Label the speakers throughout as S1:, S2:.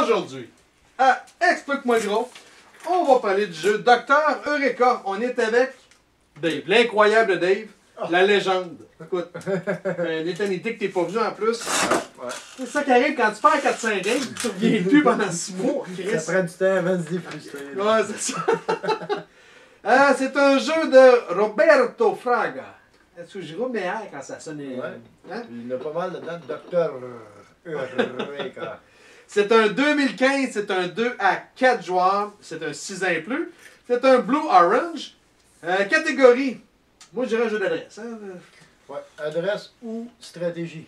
S1: Aujourd'hui, à Explique-moi gros, on va parler du jeu Docteur Eureka. On est avec Dave, l'incroyable Dave, la légende. Écoute, une éternité que t'es pas venu en plus.
S2: Ouais.
S1: C'est ça qui arrive quand tu perds 4-5 games, tu reviens plus pendant 6 mois. Chris.
S2: Ça prend du temps avant de se défrustrer.
S1: Ouais, c'est ça. C'est un jeu de Roberto Fraga. Est-ce que j'ai Roméa quand ça sonne?
S2: Ouais.
S1: Hein?
S2: Il y en a pas mal dedans. Docteur Eureka.
S1: C'est un 2015, c'est un 2 à 4 joueurs, c'est un 6 ans et plus. C'est un Blue-Orange. Catégorie, moi je dirais un jeu d'adresse. Hein?
S2: Ouais. Adresse ou stratégie.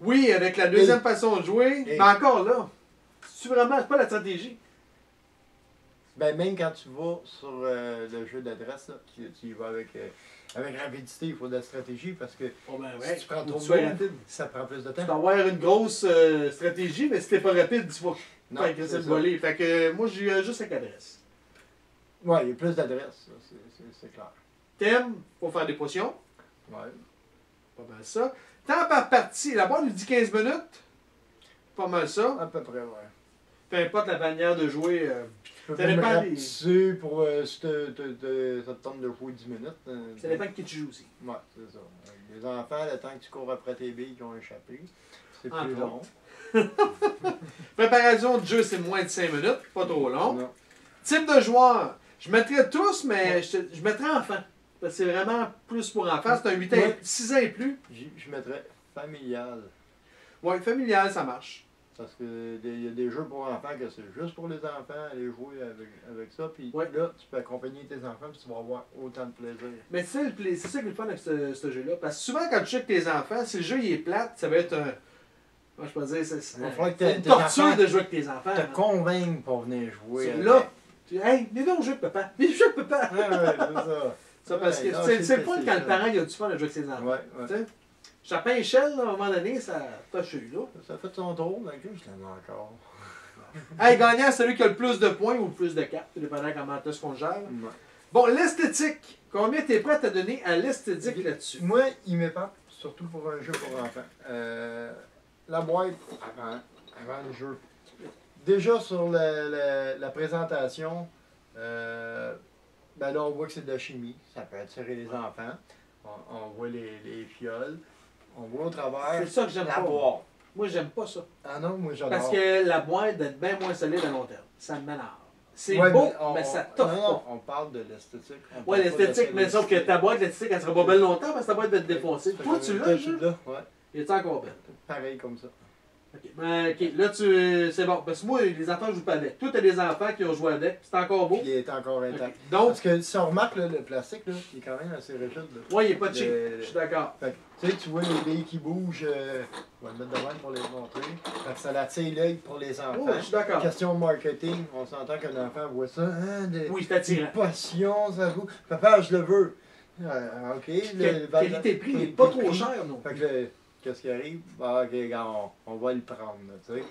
S1: Oui, avec la deuxième façon de jouer, mais encore là, c'est vraiment, c'est pas la stratégie.
S2: Ben, même quand tu vas sur le jeu d'adresse, tu y vas avec rapidité, il faut de la stratégie parce que
S1: Oh ben
S2: si tu prends trop
S1: sois
S2: de
S1: rapide.
S2: ça prend plus de
S1: Tu peux
S2: temps.
S1: avoir une grosse stratégie, mais si t'es pas rapide, tu vas
S2: Non,
S1: pas agresser
S2: c'est
S1: le
S2: ça.
S1: voler. Fait que moi, j'ai juste avec adresse.
S2: Ouais, il y a plus d'adresse, c'est clair.
S1: Thème, faut faire des potions.
S2: Ouais.
S1: Pas mal ça. Temps par partie, la boîte nous dit 15 minutes. Pas mal ça.
S2: À peu près, ouais.
S1: Peu importe la manière de jouer.
S2: Tu peux
S1: Ça
S2: même
S1: dépend des-
S2: rapetisser pour si ça te tente de jouer 10 minutes.
S1: Ça dépend de qui tu joues aussi.
S2: Ouais, c'est ça. Avec les enfants, le temps que tu cours après tes billes qui ont échappé, c'est
S1: Entre
S2: plus long.
S1: Préparation de jeu, c'est moins de 5 minutes, pas trop long.
S2: Non.
S1: Type de joueur, je mettrais tous, mais je mettrais enfant. Parce que c'est vraiment plus pour enfants. C'est un 8 ans,
S2: Ouais.
S1: 6 ans et plus.
S2: Je mettrais familial.
S1: Ouais, familial, ça marche.
S2: Parce que il y a des jeux pour enfants que c'est juste pour les enfants, aller jouer avec ça. Puis
S1: Ouais.
S2: là, tu peux accompagner tes enfants puis tu vas avoir autant de plaisir.
S1: Mais c'est ça qui est le fun avec ce jeu-là. Parce que souvent, quand tu joues avec tes enfants, si le jeu il est plate, ça va être un. Moi, je peux dire, c'est
S2: Il va falloir que
S1: une
S2: tes
S1: torture
S2: enfants
S1: de jouer avec tes enfants.
S2: te
S1: hein.
S2: convaincre pour venir jouer.
S1: C'est
S2: avec.
S1: là, tu dis, hey, viens donc jouer avec papa. Viens jouer avec papa.
S2: Ouais, c'est ça.
S1: Ça, parce que
S2: Ouais, non,
S1: c'est le fun quand le
S2: PlayStation.
S1: parent il a du fun à jouer avec ses enfants.
S2: Ouais, ouais.
S1: Tu sais, Chapin échelle, là, à un moment donné, ça touche là.
S2: Ça a fait son tour, mais je l'aime encore.
S1: Hey, gagnant, celui qui a le plus de points ou le plus de cartes, tout dépendant comment est-ce qu'on gère.
S2: Ouais.
S1: Bon, l'esthétique. Combien t'es prêt à donner à l'esthétique là-dessus?
S2: Moi, il m'épate, surtout pour un jeu pour enfants. La boîte, avant le jeu. Déjà sur la présentation, ben là, on voit que c'est de la chimie. Ça peut attirer les enfants. On voit les fioles. On voit au travers
S1: C'est ça que j'aime
S2: la
S1: pas.
S2: boîte.
S1: Moi, j'aime pas ça.
S2: Ah non, moi j'adore.
S1: Parce que la boîte doit être bien moins solide à long terme. Ça m'énerve. C'est
S2: Ouais,
S1: beau,
S2: on-
S1: mais ça
S2: non,
S1: t'offre
S2: non,
S1: pas.
S2: on parle de l'esthétique. on
S1: Ouais,
S2: parle pas de
S1: l'esthétique, mais sauf que
S2: solidité.
S1: ta boîte, l'esthétique, elle sera pas belle longtemps parce que ta boîte va être défoncée.
S2: Ça
S1: Toi,
S2: fait
S1: tu
S2: une
S1: l'as,
S2: tâche
S1: là?
S2: là, ouais.
S1: Il est encore belle.
S2: Pareil comme ça.
S1: OK. Ben, OK. Là, c'est bon. Parce que moi, les enfants, je joue pas avec. Toi, t'as des enfants qui ont joué avec. C'est encore beau.
S2: Puis il est encore intact.
S1: OK. Donc,
S2: Parce que si on remarque là, le plastique, là, il est quand même assez rigide. Là.
S1: ouais, il est pas cheap.
S2: Le-
S1: Je suis d'accord.
S2: Fait que, tu vois les billes qui bougent, on va le mettre devant pour les montrer. Fait que ça attire l'œil pour les enfants.
S1: Ouais, je suis d'accord.
S2: Question marketing, on s'entend qu'un enfant voit ça. Hein,
S1: Oui, c'est
S2: des
S1: attirant.
S2: potions, ça vaut. Papa, je le veux. Ok.
S1: Qualité-prix, il est pas trop cher, non?
S2: Fait que qu'est-ce qui arrive? Ah, ok, regarde, on va le prendre, là, tu sais.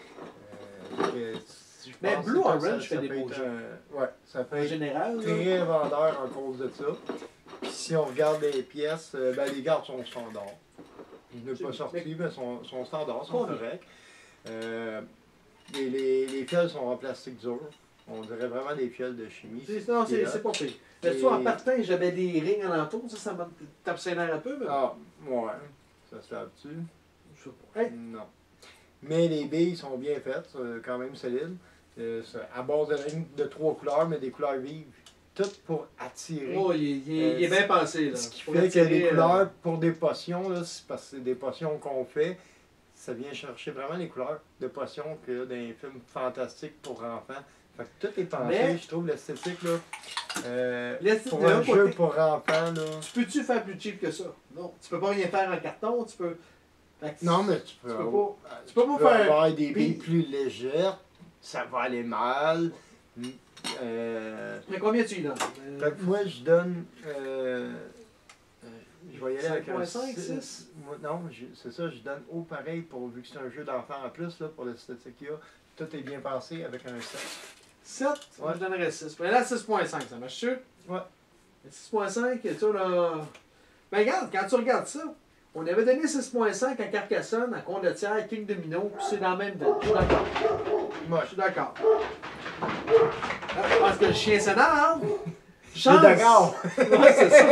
S2: Je
S1: Mais
S2: pense
S1: Blue
S2: que
S1: Orange fait
S2: ça
S1: des
S2: peut
S1: beaux
S2: être
S1: jeux.
S2: ouais, ça peut
S1: En
S2: être
S1: général, là.
S2: très vendeur en cause de ça. Puis si on regarde les pièces, ben les gardes sont standards. Ils n'ont pas sorti, mais sont standards, sont
S1: Combien?
S2: corrects. Les fioles sont en plastique dur. On dirait vraiment des fioles de chimie.
S1: Non,
S2: qui est
S1: c'est
S2: hot.
S1: pas pire. Mais
S2: Et-
S1: tu vois, en partant, j'avais des rings alentour. Ça m'a tape ses nerfs un peu, mais.
S2: Ah, ouais. Ça se lave dessus?
S1: Je sais pas. Hey,
S2: Non. Mais les billes sont bien faites, quand même solides. C'est à base de rings de 3 couleurs, mais des couleurs vives. Toutes pour attirer.
S1: oh, il est bien pensé, là.
S2: Ce qui
S1: Pour
S2: fait que
S1: attirer,
S2: les couleurs pour des potions, là, c'est parce que c'est des potions qu'on fait, ça vient chercher vraiment les couleurs de potions qu'il y a dans les films fantastiques pour enfants. Fait que tout est pensé,
S1: Mais-
S2: je trouve l'esthétique là.
S1: L'esthétique,
S2: Pour
S1: de
S2: un
S1: l'autre
S2: jeu
S1: côté,
S2: pour enfants là.
S1: tu peux-tu faire plus cheap que ça? Non. Tu peux pas rien faire en carton, tu peux. Fait que
S2: Non, mais tu peux,
S1: tu peux pas.
S2: tu
S1: peux pas faire-
S2: avoir des billes
S1: Puis-
S2: plus légères, ça va aller mal.
S1: Mais combien tu y donnes?
S2: Fait que moi je donne. Je vais y aller avec un
S1: 5.5, 6?
S2: Moi, non, c'est ça, je donne haut pareil pour vu que c'est un jeu d'enfant en plus, là, pour l'esthétique qu'il y a. Tout est bien pensé avec un 7.
S1: 7? Moi, je donnerais 6. Mais là, 6.5, ça marche sûr?
S2: Ouais.
S1: 6.5, tu sais, là. Ben, regarde, quand tu regardes ça, on avait donné 6.5 à Carcassonne, à Condottière, King Domino, puis c'est dans le même temps. Je suis d'accord.
S2: Ouais.
S1: Je suis d'accord. Parce que le chien s'énerve.
S2: Je suis
S1: Chance.
S2: d'accord.
S1: Ouais, c'est ça.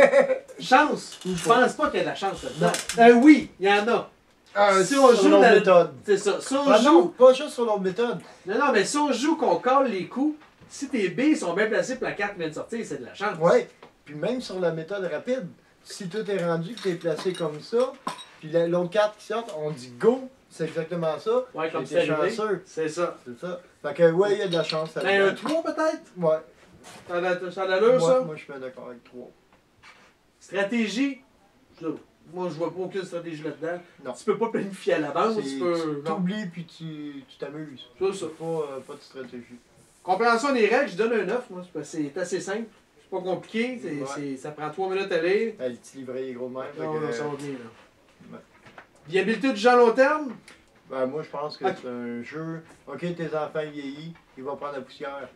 S1: Chance. Je pense pas qu'il y a de la chance là-dedans. Oui, il y en a. Si on
S2: sur
S1: joue
S2: l'autre
S1: dans-
S2: méthode.
S1: C'est ça. Si on
S2: Ah
S1: joue.
S2: non, pas juste sur l'autre méthode.
S1: Non, mais si on joue qu'on colle les coups, si tes billes sont bien placées pour la carte vient de sortir, c'est de la chance.
S2: Ouais. Puis même sur la méthode rapide, si tout est rendu, que tu es placé comme ça, puis l'autre carte qui sort, on dit go, c'est exactement ça.
S1: Ouais, comme
S2: T'es
S1: c'est arrivé.
S2: chanceux.
S1: C'est ça.
S2: C'est ça. Fait que ouais, il y a de la chance.
S1: Ben, un 3 peut-être?
S2: Ouais.
S1: Ça a l'allure, ça?
S2: Moi, je suis bien d'accord avec 3.
S1: Stratégie? Moi, je vois pas aucune stratégie là-dedans.
S2: Non.
S1: Tu peux pas planifier à l'avance. Tu peux.
S2: Tu
S1: Non.
S2: t'oublies puis tu t'amuses.
S1: C'est ça.
S2: Pas de stratégie.
S1: Compréhension des règles, je donne un 9, moi. Parce que c'est assez simple. C'est pas compliqué. Ça prend 3 minutes à lire.
S2: Le petit livret est gros de même.
S1: Non,
S2: fait que,
S1: non, ça va bien, là.
S2: Ouais.
S1: Viabilité du jeu à long terme?
S2: Ben, moi, je pense que
S1: Ok.
S2: c'est un jeu. Ok, tes enfants vieillissent, ils vont prendre la poussière.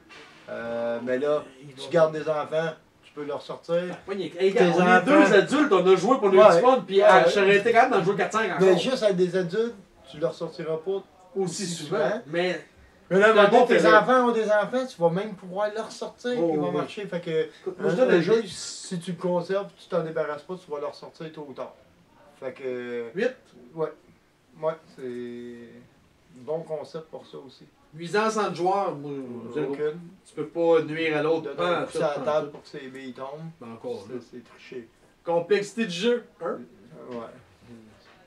S2: Mais là, tu gardes des enfants, tu peux leur sortir.
S1: Ouais, hey,
S2: Tes
S1: on est
S2: enfants.
S1: deux adultes, on a joué pour le
S2: Ouais.
S1: du fun, puis
S2: Ouais.
S1: je serais été capable d'en jouer 4-5 encore.
S2: Mais juste avec des adultes, tu leur sortiras pas.
S1: Aussi souvent.
S2: souvent.
S1: Mais
S2: Mais là,
S1: C'est un
S2: maintenant,
S1: bon
S2: tes
S1: filler.
S2: enfants ont des enfants, tu vas même pouvoir leur sortir,
S1: Oh,
S2: ils vont
S1: oui.
S2: marcher. Fait que,
S1: écoute, moi, je donne un
S2: jeu,
S1: jeu.
S2: si tu le conserves, tu t'en débarrasses pas, tu vas leur sortir tôt ou tard. Fait que,
S1: 8.
S2: ouais, c'est un bon concept pour ça aussi.
S1: Nuisance entre joueurs, moi, zéro.
S2: Aucune.
S1: Tu peux pas nuire à l'autre.
S2: Donner un
S1: Pas
S2: coup sur la table pour que ses billes tombent,
S1: Ben, encore, là.
S2: c'est triché.
S1: Complexité du jeu, 1.
S2: Ouais.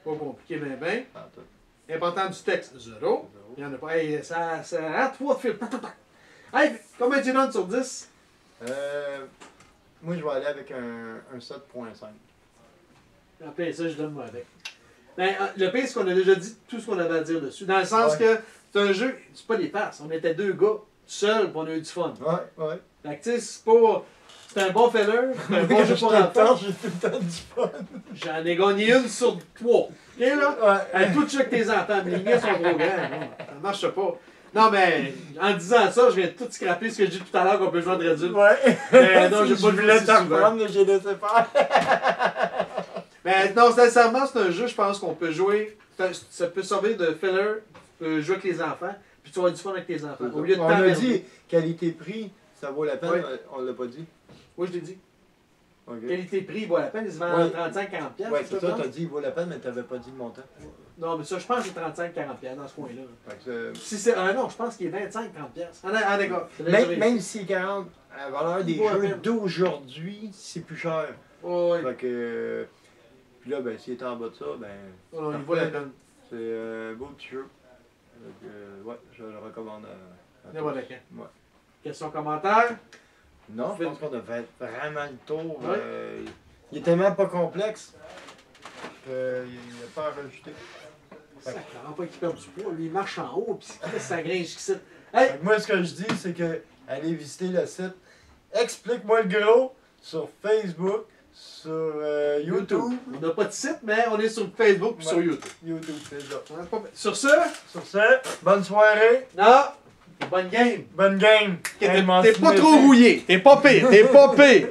S1: Pas compliqué, mais ben.
S2: Pas tout.
S1: Important du texte, 0. Il y en a pas. Hey, ça a 3 de fil. Tac, tac, tac. Hey, combien tu donnes sur 10?
S2: Moi, je vais aller avec un 7.5.
S1: Après ça, je donne moi avec. Ben, le pire, c'est qu'on a déjà dit tout ce qu'on avait à dire dessus. Dans le sens
S2: Ouais.
S1: que c'est un jeu, c'est pas des passes. On était 2 gars, seuls, puis on a eu du fun.
S2: Ouais.
S1: Fait que tu sais, c'est pas. C'est un bon feller, c'est un bon jeu pour enfants.
S2: J'ai tout le temps du fun.
S1: J'en ai gagné une sur 3. OK, là?
S2: Ouais.
S1: Hey, tout ça que tes enfants, mais les miens sont trop grands. Non, ça marche pas. Non, mais en disant ça, je viens de tout scraper ce que j'ai dit tout à l'heure qu'on peut jouer entre adultes.
S2: Ouais.
S1: Mais non, j'ai
S2: Si
S1: pas
S2: je
S1: joué
S2: voulais
S1: si
S2: te
S1: souvent.
S2: reprendre, mais j'ai laissé faire.
S1: Mais non, sincèrement, c'est un jeu, je pense qu'on peut jouer. Ça peut servir de filler. Tu peux jouer avec les enfants, puis tu vas avoir du fun avec tes enfants. Au lieu de
S2: On a
S1: t'emmerder.
S2: dit qualité-prix, ça vaut la peine,
S1: Ouais.
S2: on l'a pas dit.
S1: Oui, je l'ai dit.
S2: Ok.
S1: Qualité-prix, il vaut la peine. Ils se vendent
S2: Ouais.
S1: 35-40$. piastres,
S2: Ouais,
S1: c'est
S2: c'est
S1: ça,
S2: ça,
S1: je
S2: t'as dit il vaut la peine, mais t'avais pas dit le montant.
S1: pense? Non, mais ça, je pense que c'est 35-40$ dans ce coin-là.
S2: Fait que,
S1: Si c'est. Non, je pense qu'il est 25-30$. Ah, d'accord.
S2: même si c'est 40, à la valeur des
S1: Il vaut la
S2: jeux
S1: peine.
S2: d'aujourd'hui, c'est plus cher.
S1: Ouais.
S2: Fait que, puis là, ben, s'il est en bas de ça, ben,
S1: Non, il vaut la peine.
S2: c'est un beau petit jeu. Fait que, ouais, je le recommande à
S1: N'importe
S2: tous.
S1: quand.
S2: Ouais.
S1: Questions, commentaires?
S2: Non, je pense qu'on a fait vraiment le tour.
S1: Ouais.
S2: Il est tellement pas complexe qu'il n'y a pas à rajouter.
S1: Ça ne pas qu'il perd du poids. Lui, il marche en haut, puis ça gringe qui Hey!
S2: Fait que moi, ce que je dis, c'est que allez visiter le site Explique-moi le gros sur Facebook, sur YouTube.
S1: On n'a pas de site, mais on est sur Facebook et
S2: Ouais.
S1: sur YouTube.
S2: YouTube, c'est ça.
S1: Sur ce,
S2: Sur ce, bonne soirée,
S1: non, bonne game.
S2: bonne game.
S1: T'es
S2: Hey, m'en
S1: pas
S2: souvenez
S1: trop
S2: plus.
S1: rouillé. T'es pas pire. T'es pas pire.